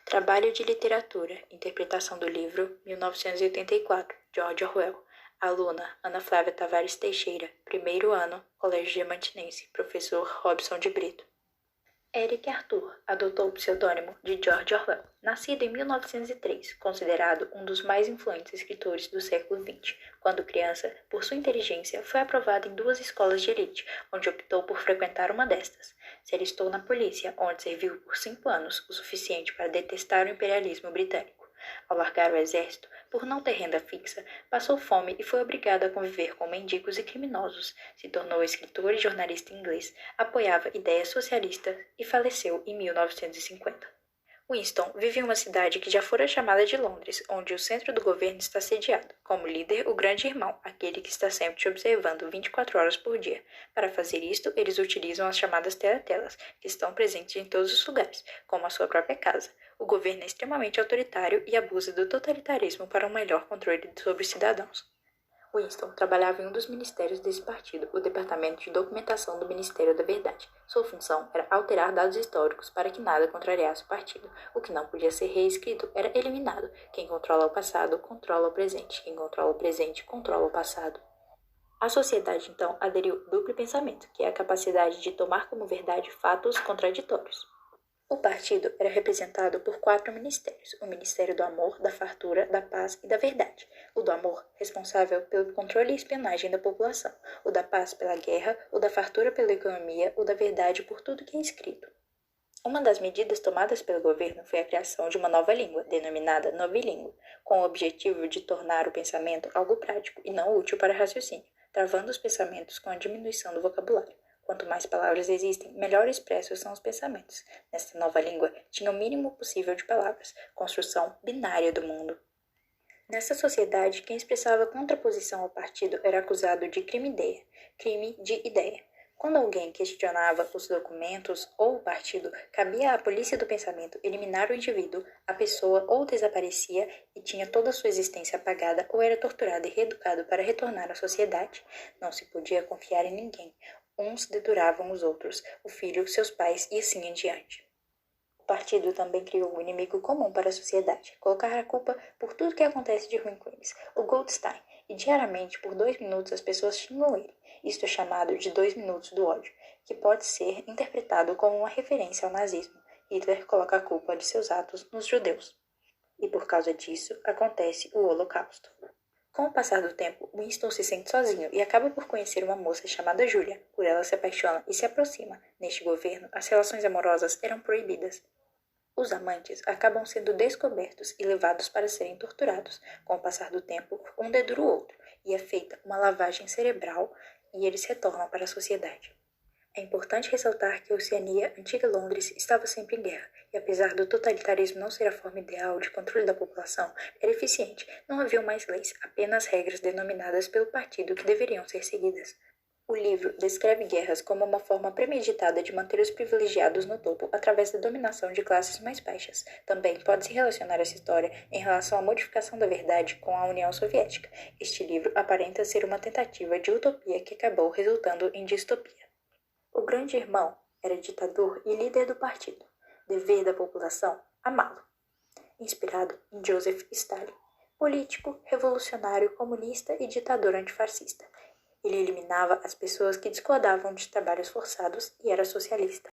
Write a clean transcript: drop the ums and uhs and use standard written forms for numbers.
Trabalho de literatura, interpretação do livro 1984, George Orwell. Aluna, Ana Flávia Tavares Teixeira, primeiro ano, Colégio Diamantinense, professor Robson de Brito. Eric Arthur adotou o pseudônimo de George Orwell, nascido em 1903, considerado um dos mais influentes escritores do século XX. Quando criança, por sua inteligência, foi aprovado em 2 escolas de elite, onde optou por frequentar uma destas. Se alistou na polícia, onde serviu por 5 anos, o suficiente para detestar o imperialismo britânico. Ao largar o exército, por não ter renda fixa, passou fome e foi obrigado a conviver com mendigos e criminosos. Se tornou escritor e jornalista inglês, apoiava ideias socialistas e faleceu em 1950. Winston vive em uma cidade que já fora chamada de Londres, onde o centro do governo está sediado. Como líder, o grande irmão, aquele que está sempre te observando 24 horas por dia. Para fazer isto, eles utilizam as chamadas teratelas, que estão presentes em todos os lugares, como a sua própria casa. O governo é extremamente autoritário e abusa do totalitarismo para um melhor controle sobre os cidadãos. Winston trabalhava em um dos ministérios desse partido, o Departamento de Documentação do Ministério da Verdade. Sua função era alterar dados históricos para que nada contrariasse o partido. O que não podia ser reescrito era eliminado. Quem controla o passado, controla o presente. Quem controla o presente, controla o passado. A sociedade, então, aderiu ao duplo pensamento, que é a capacidade de tomar como verdade fatos contraditórios. O partido era representado por 4 ministérios: o Ministério do Amor, da Fartura, da Paz e da Verdade. O do Amor, responsável pelo controle e espionagem da população; o da Paz pela guerra; o da Fartura pela economia; o da Verdade por tudo que é escrito. Uma das medidas tomadas pelo governo foi a criação de uma nova língua, denominada novilíngua, com o objetivo de tornar o pensamento algo prático e não útil para raciocínio, travando os pensamentos com a diminuição do vocabulário. Quanto mais palavras existem, melhor expressos são os pensamentos. Nesta nova língua, tinha o mínimo possível de palavras, construção binária do mundo. Nessa sociedade, quem expressava contraposição ao partido era acusado de crime de ideia. Quando alguém questionava os documentos ou o partido, cabia à polícia do pensamento eliminar o indivíduo, a pessoa ou desaparecia e tinha toda a sua existência apagada ou era torturado e reeducado para retornar à sociedade. Não se podia confiar em ninguém. Uns deduravam os outros, o filho, seus pais e assim em diante. O partido também criou um inimigo comum para a sociedade: colocar a culpa por tudo que acontece de ruim com eles, o Goldstein, e diariamente por 2 minutos as pessoas xingam ele. Isto é chamado de 2 minutos do ódio, que pode ser interpretado como uma referência ao nazismo. Hitler coloca a culpa de seus atos nos judeus. E por causa disso, acontece o Holocausto. Com o passar do tempo, Winston se sente sozinho e acaba por conhecer uma moça chamada Julia. Por ela se apaixona e se aproxima. Neste governo, as relações amorosas eram proibidas. Os amantes acabam sendo descobertos e levados para serem torturados. Com o passar do tempo, um dedura o outro e é feita uma lavagem cerebral e eles retornam para a sociedade. É importante ressaltar que a Oceania, antiga Londres, estava sempre em guerra, e apesar do totalitarismo não ser a forma ideal de controle da população, era eficiente. Não haviam mais leis, apenas regras denominadas pelo partido que deveriam ser seguidas. O livro descreve guerras como uma forma premeditada de manter os privilegiados no topo através da dominação de classes mais baixas. Também pode-se relacionar essa história em relação à modificação da verdade com a União Soviética. Este livro aparenta ser uma tentativa de utopia que acabou resultando em distopia. O grande irmão era ditador e líder do partido. Dever da população, amá-lo. Inspirado em Joseph Stalin, político, revolucionário, comunista e ditador antifascista. Ele eliminava as pessoas que discordavam de trabalhos forçados e era socialista.